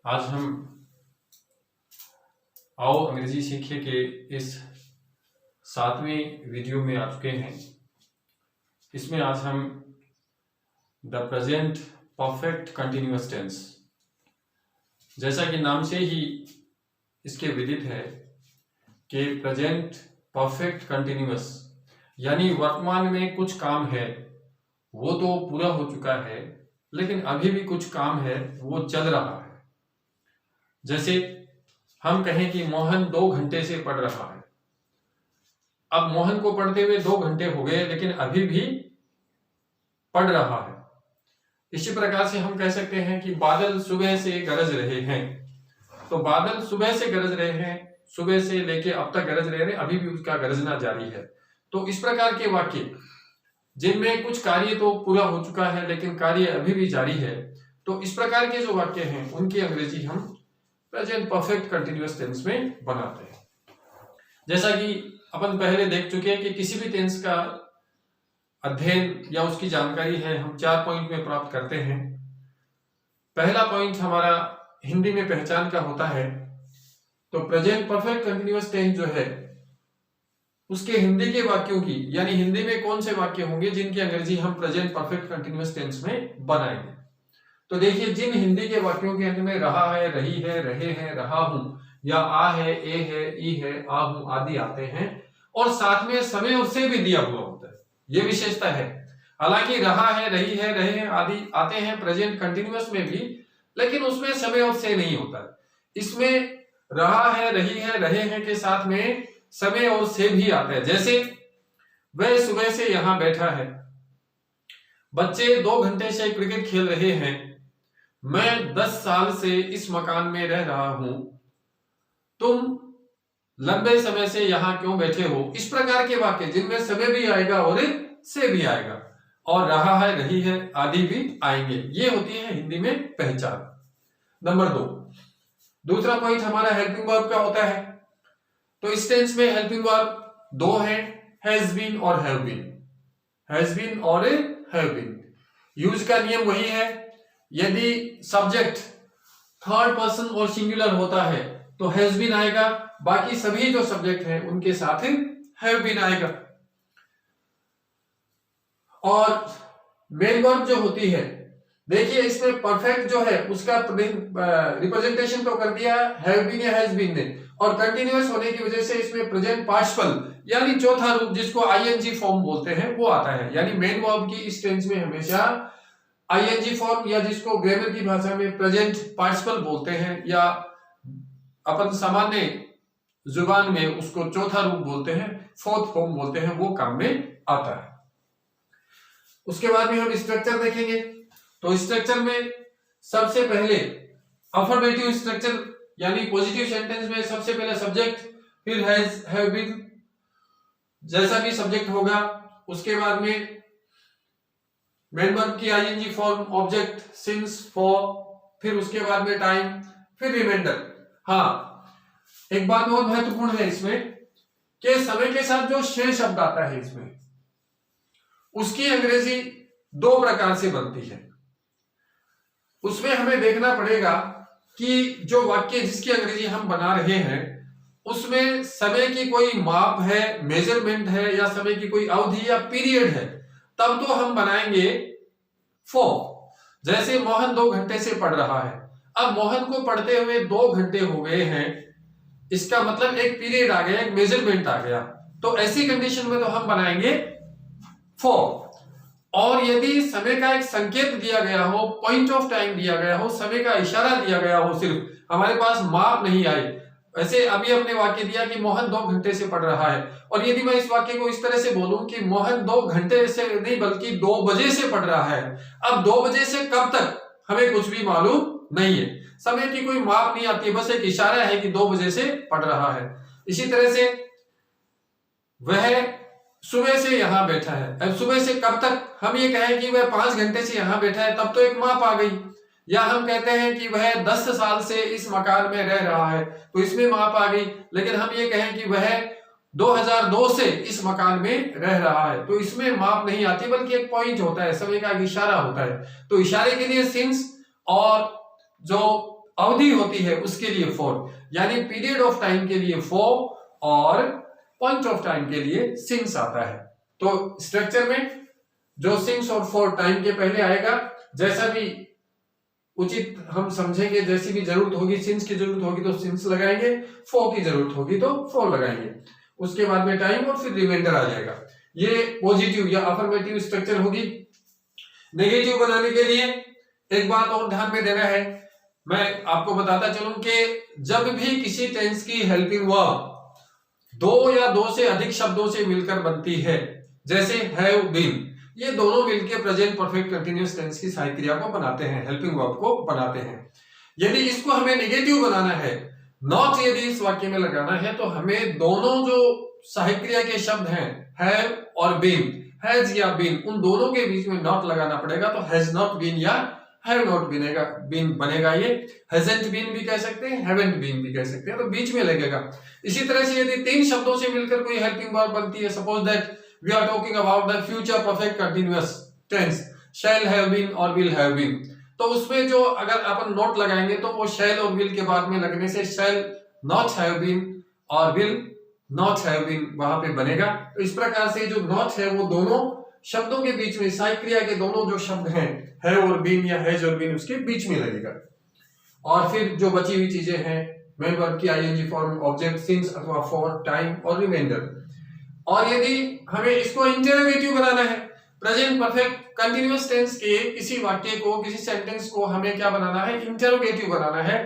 आज हम आओ अंग्रेजी सीखिए के इस 7वें वीडियो में आ चुके हैं। इसमें आज हम the present perfect continuous tense, जैसा कि नाम से ही इसके विदित है कि प्रेजेंट परफेक्ट कंटिन्यूअस यानी वर्तमान में कुछ काम है वो तो पूरा हो चुका है, लेकिन अभी भी कुछ काम है वो चल रहा है। जैसे हम कहें कि मोहन 2 घंटे से पढ़ रहा है। अब मोहन को पढ़ते हुए 2 घंटे हो गए, लेकिन अभी भी पढ़ रहा है। इसी प्रकार से हम कह सकते हैं कि बादल सुबह से गरज रहे हैं। तो बादल सुबह से गरज रहे हैं, सुबह से लेके अब तक गरज रहे हैं, अभी भी उसका गरजना जारी है। तो इस प्रकार के वाक्य जिनमें कुछ कार्य तो पूरा हो चुका है लेकिन कार्य अभी भी जारी है, तो इस प्रकार के जो वाक्य हैं उनकी अंग्रेजी हम प्रेजेंट परफेक्ट कंटिन्यूअस टेंस में बनाते हैं। जैसा कि अपन पहले देख चुके हैं कि किसी भी टेंस का अध्ययन या उसकी जानकारी है हम 4 पॉइंट में प्राप्त करते हैं। पहला पॉइंट हमारा हिंदी में पहचान का होता है। तो प्रेजेंट परफेक्ट कंटिन्यूअस टेंस जो है उसके हिंदी के वाक्यों की, यानी हिंदी में कौन से वाक्य होंगे जिनकी अंग्रेजी हम प्रेजेंट परफेक्ट कंटिन्यूअस टेंस में बनाएंगे। तो देखिए, जिन हिंदी के वाक्यों के अंत में रहा है, रही है, रहे हैं, रहा हूं या आ है, ए है, ई है, आ हूं आदि आते हैं और साथ में समय और से भी दिया हुआ होता है, ये विशेषता है। हालांकि रहा है, रही है, रहे हैं आदि आते हैं प्रेजेंट कंटिन्यूअस में भी, लेकिन उसमें समय और से नहीं होता है। इसमें रहा है, रही है, रहे हैं के साथ में समय और से भी आता है। जैसे वह सुबह से यहां बैठा है, बच्चे 2 घंटे से क्रिकेट खेल रहे हैं, मैं 10 साल से इस मकान में रह रहा हूं, तुम लंबे समय से यहां क्यों बैठे हो। इस प्रकार के वाक्य जिनमें समय भी आएगा और से भी आएगा और रहा है, रही है आदि भी आएंगे, ये होती है हिंदी में पहचान। नंबर 2, दूसरा पॉइंट हमारा हेल्पिंग वर्ब का होता है। तो इस टेंस में हेल्पिंग वर्ब 2 हैं, हैज बीन और हैव बीन। हैज बीन और हैव बीन। यूज का नियम वही है, यदि सब्जेक्ट थर्ड पर्सन और सिंगुलर होता है तो हैज बीन आएगा, बाकी सभी जो सब्जेक्ट हैं उनके साथ हैव बीन आएगा। और मेन वर्ब जो होती है, देखिए इसमें परफेक्ट जो है उसका रिप्रेजेंटेशन तो कर दिया हैव बीन या हैज बीन ने, और कंटिन्यूअस होने की वजह से इसमें प्रेजेंट पार्टिसिपल यानी चौथा रूप जिसको आईएनजी फॉर्म बोलते हैं वो आता है। यानी मेन वर्ब की इस टेंस में हमेशा आईएनजी फॉर्म या जिसको ग्रामर की भाषा में प्रेजेंट पार्टिसिपल बोलते हैं या अपन सामान्य जुबान में उसको चौथा रूप बोलते हैं, फोर्थ फॉर्म बोलते हैं, वो काम में आता है। उसके बाद में हम स्ट्रक्चर देखेंगे। तो स्ट्रक्चर में सबसे पहले अफर्मेटिव स्ट्रक्चर यानी पॉजिटिव सेंटेंस में सबसे पहले सब्जेक्ट, फिर हैज, हैव बीन जैसा भी सब्जेक्ट होगा, उसके बाद में मेन वर्ब की ING form, object, since, for, फिर उसके बाद में टाइम, फिर रिमाइंडर। हाँ, एक बात बहुत महत्वपूर्ण है इसमें कि समय के साथ जो से शब्द आता है इसमें उसकी अंग्रेजी 2 प्रकार से बनती है। उसमें हमें देखना पड़ेगा कि जो वाक्य जिसकी अंग्रेजी हम बना रहे हैं उसमें समय की कोई माप है, मेजरमेंट है, या समय की कोई अवधि या पीरियड है, तब तो हम बनाएंगे फॉर। जैसे मोहन 2 घंटे से पढ़ रहा है, अब मोहन को पढ़ते हुए 2 घंटे हो गए हैं, इसका मतलब एक पीरियड आ गया, एक मेजरमेंट आ गया, तो ऐसी कंडीशन में तो हम बनाएंगे फॉर। और यदि समय का एक संकेत दिया गया हो, पॉइंट ऑफ टाइम दिया गया हो, समय का इशारा दिया गया हो, सिर्फ हमारे पास माप नहीं आए, वैसे अभी हमने वाक्य दिया कि मोहन 2 घंटे से पढ़ रहा है, और यदि मैं इस वाक्य को इस तरह से बोलूं कि मोहन 2 घंटे से नहीं बल्कि 2 बजे से पढ़ रहा है, अब 2 बजे से कब तक हमें कुछ भी मालूम नहीं है, समय की कोई माप नहीं आती, बस एक इशारा है कि 2 बजे से पढ़ रहा है। इसी तरह से वह सुबह से यहां बैठा है, अब सुबह से कब तक हम ये कहें कि वह 5 घंटे से यहां बैठा है, तब तो एक माप आ गई। या हम कहते हैं कि वह 10 साल से इस मकान में रह रहा है, तो इसमें माप आ गई। लेकिन हम ये कहें कि वह 2002 से इस मकान में रह रहा है, तो इसमें माप नहीं आती, बल्कि एक पॉइंट होता है, समय का एक इशारा होता है। तो इशारे के लिए सिंस और जो अवधि होती है उसके लिए 4, यानी पीरियड ऑफ टाइम के लिए 4 और पॉइंट ऑफ टाइम के लिए सिंस आता है। तो स्ट्रक्चर में जो सिंस और 4 टाइम के पहले आएगा, जैसा भी उचित हम समझेंगे, जैसी भी जरूरत होगी, सिंस की जरूरत होगी तो सिंस लगाएंगे, 4 की जरूरत होगी तो 4 लगाएंगे, उसके बाद में टाइम और फिर रिमाइंडर आ जाएगा। ये पॉजिटिव या अफर्मेटिव स्ट्रक्चर होगी। नेगेटिव बनाने के लिए एक बात और ध्यान में देना है, मैं आपको बताता चलूं कि जब भी किसी टेंस की हेल्पिंग वर्ब 2 या 2 से अधिक शब्दों से मिलकर बनती है, जैसे हैव बीन, ये दोनों मिलकर प्रेजेंट परफेक्ट कंटीन्यूअस टेंस की सहायक क्रिया को बनाते हैं, हेल्पिंग वर्ब को बनाते हैं। यदि इसको हमें नेगेटिव बनाना है, नॉट यदि इस वाक्य में लगाना है, तो हमें दोनों जो सहायक क्रिया के शब्द हैं हैव और बीन, हैज या बीन, उन दोनों के बीच में नॉट लगाना पड़ेगा। तो हैज नॉट बीन या हैव नॉट बीन बनेगा। ये हैजंट बीन भी कह सकते हैं, हैवंट बीन भी कह सकते हैं, तो बीच में लगेगा। इसी तरह से यदि 3 शब्दों से मिलकर कोई हेल्पिंग वर्ब बनती है, suppose that we are talking about the future perfect continuous tense, shall have been और विल हैव बीन, तो उसमें जो अगर अपन नॉट लगाएंगे तो वो शैल और विल के बाद में लगने से शैल नॉट हैव बीन और विल नॉट हैव बीन वहां पे बनेगा। तो इस प्रकार से जो नॉट है वो दोनों शब्दों के बीच में, सहायक क्रिया के दोनों जो शब्द हैं हैव और बीन या हैज और बीन, उसके बीच में लगेगा। और फिर जो बची हुई चीजें हैं मेन वर्ब की आईएनजी फॉर्म, ऑब्जेक्ट, सिंस अथवा फॉर, टाइम और रिमाइंडर। और यदि हमें इसको इंटरोगेटिव बनाना है, प्रेजेंट परफेक्ट कंटीन्यूअस टेंस के किसी वाक्य को, किसी सेंटेंस को हमें क्या बनाना है, इंटरोगेटिव बनाना है,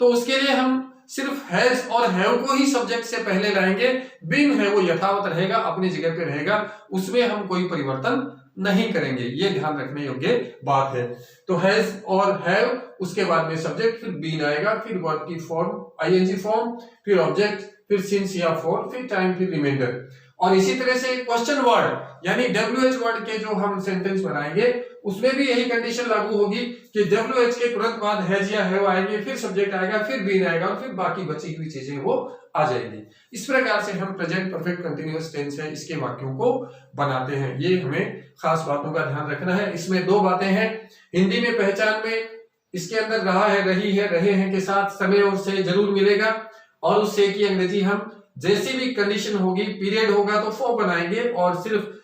तो उसके लिए हम सिर्फ हैज और हैव को ही सब्जेक्ट से पहले लाएंगे। बीन है वो यथावत रहेगा, अपनी जगह पे रहेगा, उसमें हम कोई परिवर्तन नहीं करेंगे, ये ध्यान रखने योग्य बात है। तो हैज और हैव, उसके बाद में सब्जेक्ट, फिर बीन आएगा, फिर वर्ब की फॉर्म आईएनजी फॉर्म, फिर ऑब्जेक्ट, फिर सिंस या फॉर, फिर टाइम, फिर रिमाइंडर। और इसी तरह से क्वेश्चन वर्ड यानी WH वर्ड के जो हम सेंटेंस बनाएंगे उसमें भी यही कंडीशन लागू होगी कि WH के तुरंत बाद हैज या हैव आएंगे, फिर सब्जेक्ट आएगा, फिर बीन आएगा और फिर बाकी बची हुई चीजें वो आ जाएंगी। इस प्रकार से हम प्रेजेंट परफेक्ट कंटीन्यूअस टेंस है इसके वाक्यों को बनाते हैं। ये हमें खास बातों का ध्यान रखना है। इसमें 2 बातें हैं। हिंदी में पहचान में इसके अंदर रहा है, रही है, रहे हैं के साथ समय और से जरूर मिलेगा, और उस से की अंग्रेजी हम जैसी भी कंडीशन होगी, पीरियड होगा तो फॉर बनाएंगे, और सिर्फ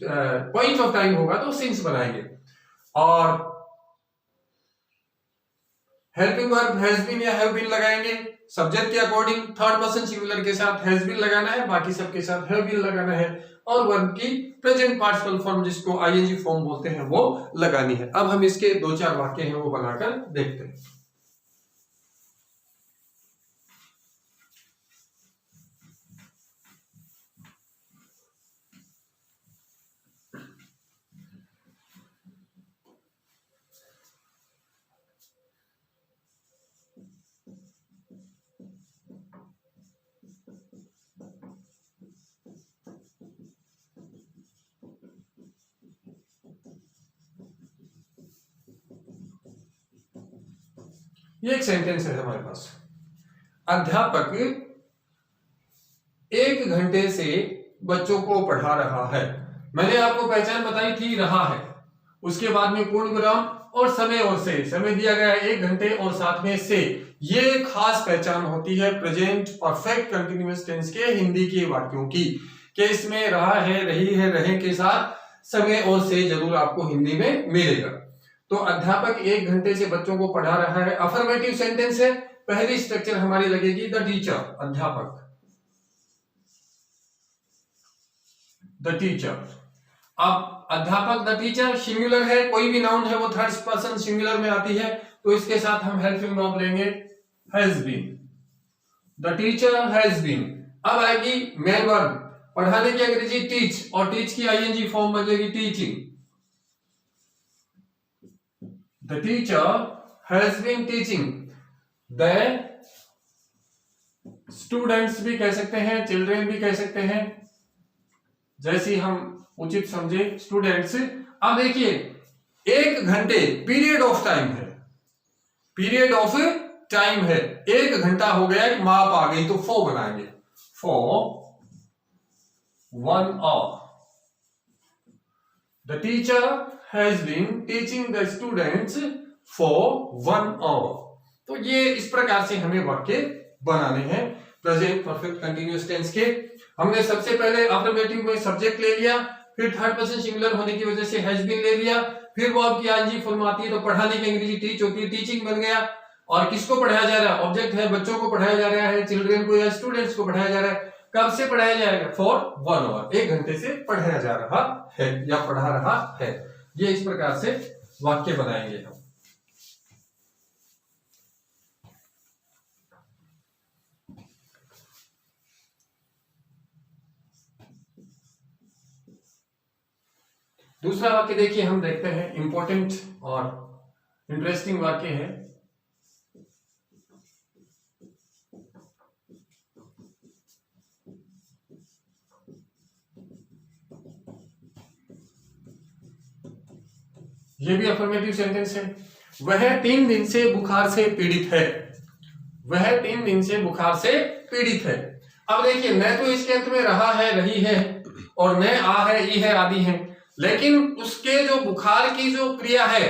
पॉइंट ऑफ टाइम होगा तो सिंस बनाएंगे। और हेल्पिंग वर्ब हैज बीन या हैव बीन लगाएंगे सब्जेक्ट के अकॉर्डिंग, थर्ड पर्सन सिंगुलर के साथ हैज बीन लगाना है, बाकी सबके साथ हैव बीन लगाना है, और वर्ब की प्रेजेंट पार्टिसिपल फॉर्म जिसको आईएनजी फॉर्म बोलते हैं वो लगानी है। अब हम इसके 2-4 वाक्य हैं वो बनाकर देखते हैं। ये एक सेंटेंस है हमारे पास, अध्यापक 1 घंटे से बच्चों को पढ़ा रहा है। मैंने आपको पहचान बताई थी, रहा है, उसके बाद में पूर्ण विराम और समय और से, समय दिया गया है 1 घंटे और साथ में से। ये खास पहचान होती है प्रेजेंट परफेक्ट कंटीन्यूअस टेंस के हिंदी के वाक्यों की, कि इसमें रहा है, रही है, रहे के साथ समय और से जरूर आपको हिंदी में मिलेगा। तो अध्यापक 1 घंटे से बच्चों को पढ़ा रहा है, अफर्मेटिव सेंटेंस है। पहली स्ट्रक्चर हमारी लगेगी द टीचर, अध्यापक, द टीचर। अब अध्यापक द टीचर सिंगुलर है, कोई भी नाउन है वो थर्ड पर्सन सिंगुलर में आती है, तो इसके साथ हम हेल्पिंग वर्ब लेंगे has been, the teacher has been. अब आएगी मेन वर्ब, पढ़ाने की अंग्रेजी टीच, और टीच की आईएनजी फॉर्म बनेगी teaching. The teacher has been teaching. The students भी कह सकते हैं, children भी कह सकते हैं, जैसी हम उचित समझे, स्टूडेंट्स। अब देखिए 1 घंटे पीरियड ऑफ टाइम है, पीरियड ऑफ टाइम है, 1 घंटा हो गया, एक माप आ गई, तो 4 बनाएंगे, for 1 hour. The teacher has been teaching the students for 1 hour. तो ये इस प्रकार से हमें वाक्य बनाने हैं प्रेजेंट परफेक्ट कंटीन्यूअस टेंस के। हमने सबसे पहले अफर्मेटिव में सब्जेक्ट ले लिया, फिर थर्ड पर्सन सिंगुलर होने की वजह से हैज बीन ले लिया, फिर वो आपकी आईएनजी फॉर्म आती है तो पढ़ाने की अंग्रेजी टीच होती है, टीचिंग बन गया। और किसको पढ़ाया जा रहा है? ऑब्जेक्ट है, बच्चों को पढ़ाया जा रहा है, चिल्ड्रन को या स्टूडेंट्स को पढ़ाया जा रहा है। कब से पढ़ाया जाएगा? फॉर 1 आवर, 1 घंटे से पढ़ाया जा रहा है या पढ़ा रहा है। ये इस प्रकार से वाक्य बनाएंगे हम। दूसरा वाक्य देखिए, हम देखते हैं, इंपॉर्टेंट और इंटरेस्टिंग वाक्य है। ये भी अफर्मेटिव सेंटेंस है। वह 3 दिन से बुखार से पीड़ित है। वह 3 दिन से बुखार से पीड़ित है। अब देखिए, न तो इसके अंत में रहा है, रही है, और न आ है, ई है, आदि है, लेकिन उसके जो बुखार की जो क्रिया है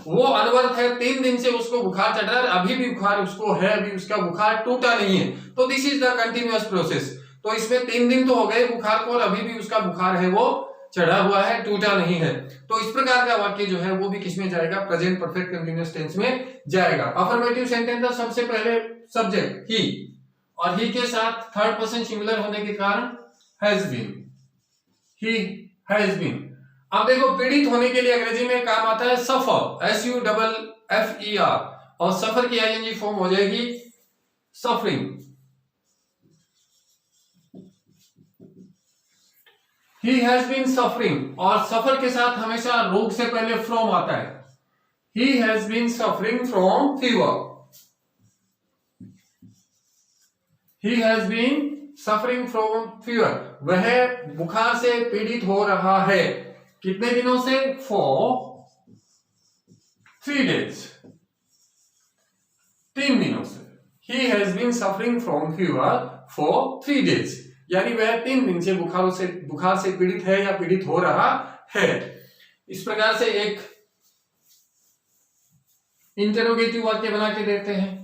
वो अनवर्त है। 3 दिन से उसको बुखार चढ़ रहा है, अभी भी बुखार उसको है, अभी उसका बुखार टूटा नहीं है, तो this is the continuous process. तो इसमें 3 दिन तो हो गए बुखार को और अभी भी उसका बुखार है वो चढ़ा हुआ है, टूटा नहीं है। तो इस प्रकार का वाक्य जो है वो भी किसमें जाएगा? प्रेजेंट परफेक्ट कंटीन्यूअस टेंस में जाएगा। अफर्मेटिव सेंटेंस था सबसे पहले सब्जेक्ट ही, और ही के साथ थर्ड पर्सन सिंगुलर होने के कारण has been, he has been. अब देखो, पीड़ित होने के लिए अंग्रेजी में काम आता है सफर, SUFFER, और सफर की आईएनजी फॉर्म हो जाएगी suffering. He has been suffering, और सफर के साथ हमेशा रोग से पहले फ्रॉम आता है। He has been suffering from fever. He has been suffering from fever. वह बुखार से पीड़ित हो रहा है। कितने दिनों से? For 3 days, 3 दिनों से। He has been suffering from fever for 3 days. यानी वह 3 दिन से बुखार से पीड़ित है या पीड़ित हो रहा है। इस प्रकार से एक इंटरोगेटिव वाक्य बना के देते हैं।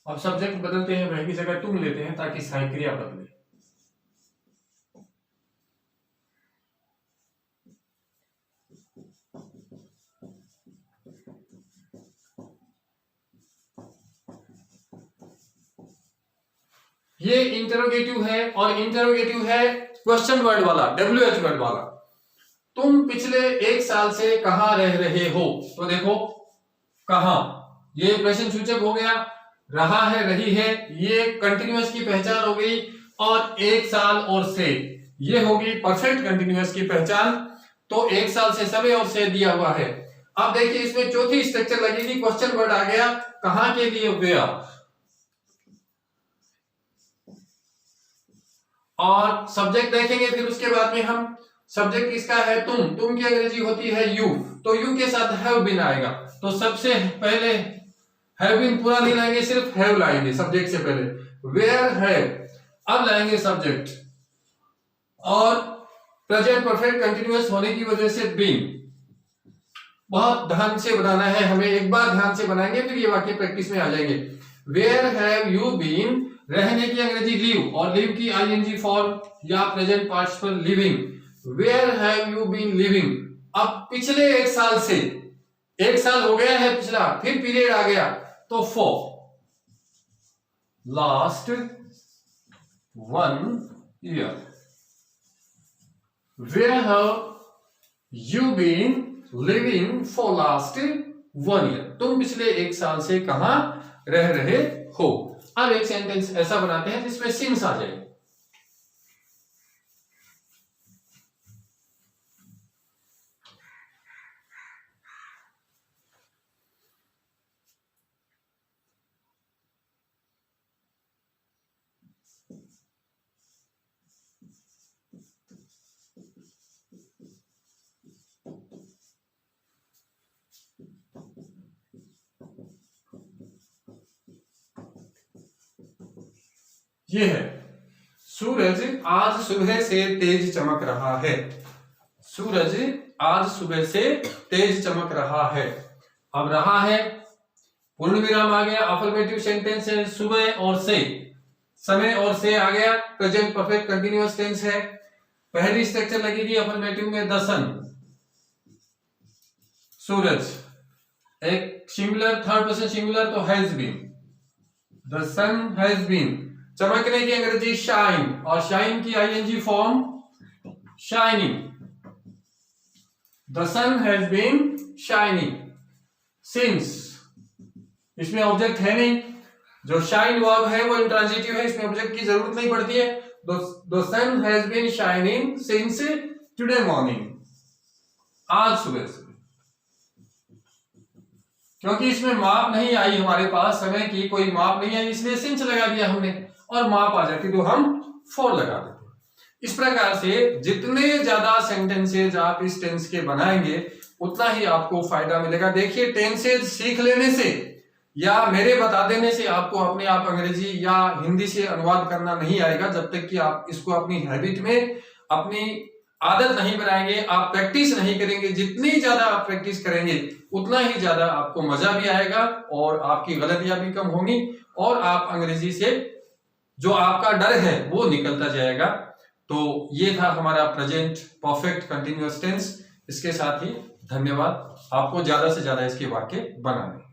अब सब्जेक्ट बदलते हैं, वह की जगह तुम लेते हैं ताकि सहायक क्रिया बदले। ये इंटरोगेटिव है, और इंटरोगेटिव है क्वेश्चन वर्ड वाला, WH वर्ड वाला। तुम पिछले 1 साल से कहां रह रहे हो? तो देखो, कहां, ये प्रश्न सूचक हो गया, रहा है, रही है, ये कंटिन्यूअस की पहचान हो गई, और 1 साल और से, ये होगी परफेक्ट कंटिन्यूअस की पहचान। तो 1 साल से समय और से दिया हुआ है। अब देखिए, इसमें चौथी स्ट्रक्चर लगेगी, क्वेश्चन वर्ड आ गया, कहां के लिए वेयर, और सब्जेक्ट देखेंगे फिर उसके बाद में हम। सब्जेक्ट किसका है? तुम की अंग्रेजी होती है यू, तो यू के साथ हैव बीन आएगा। तो सबसे पहले हैव बीन पूरा नहीं लाएंगे, सिर्फ हैव लाएंगे सब्जेक्ट से पहले। वेयर हैव, अब लाएंगे सब्जेक्ट, और प्रेजेंट परफेक्ट कंटिन्यूअस होने की वजह से बीन। बहुत ध्यान से बनाना है हमें, एक बार ध्यान से बनाएंगे फिर ये वाक्य प्रैक्टिस में आ जाएंगे। वेयर हैव यू बीन, रहने की अंग्रेजी लीव, और लीव की आईएनजी फॉर्म या present participle living. Where have you been living. अब पिछले 1 साल से, 1 साल हो गया है पिछला, फिर पीरियड आ गया, तो for last 1 year. Where have you been living for last 1 year. तुम पिछले 1 साल से कहां रह रहे हो। अब एक सेंटेंस ऐसा बनाते हैं जिसमें सिंस आ जाए। ये है, सूरज आज सुबह से तेज चमक रहा है। सूरज आज सुबह से तेज चमक रहा है। अब रहा है, पूर्ण विराम आ गया, अफर्मेटिव सेंटेंस है, सुबह और से, समय और से आ गया, प्रेजेंट परफेक्ट कंटिन्यूअस टेंस है। पहली स्ट्रक्चर लगेगी अफर्मेटिव में द सन, सूरज, एक सिंगुलर, थर्ड पर्सन सिंगुलर तो has been, the sun has been. चमकने की अंग्रेजी शाइन, और शाइन की ING form shining, the sun has been shining since. इसमें ऑब्जेक्ट है नहीं, जो शाइन वर्ब है वो इंट्रांजिटिव है, इसमें ऑब्जेक्ट की जरूरत नहीं पड़ती है। The sun has been shining since today morning, आज सुबह से। क्योंकि इसमें माप नहीं आई हमारे पास, समय की कोई माप नहीं आई, इसलिए सिंस लगा दिया हमने, और माप आ जाती तो हम फॉर लगा देते। इस प्रकार से जितने ज्यादा सेंटेंसेज आप इस टेंस के बनाएंगे उतना ही आपको फायदा मिलेगा। देखिए, टेंसेज सीख लेने से या मेरे बता देने से आपको अपने आप अंग्रेजी या हिंदी से अनुवाद करना नहीं आएगा, जब तक कि आप इसको अपनी हैबिट में, अपनी आदत नहीं बनाएंगे, आप प्रैक्टिस नहीं करेंगे। जितनी ज्यादा आप प्रैक्टिस करेंगे उतना ही ज्यादा आपको मजा भी आएगा और आपकी गलतियां भी कम होंगी, और आप अंग्रेजी से जो आपका डर है वो निकलता जाएगा। तो ये था हमारा प्रेजेंट परफेक्ट कंटिन्यूअस टेंस। इसके साथ ही धन्यवाद, आपको ज्यादा से ज्यादा इसके वाक्य बनाने।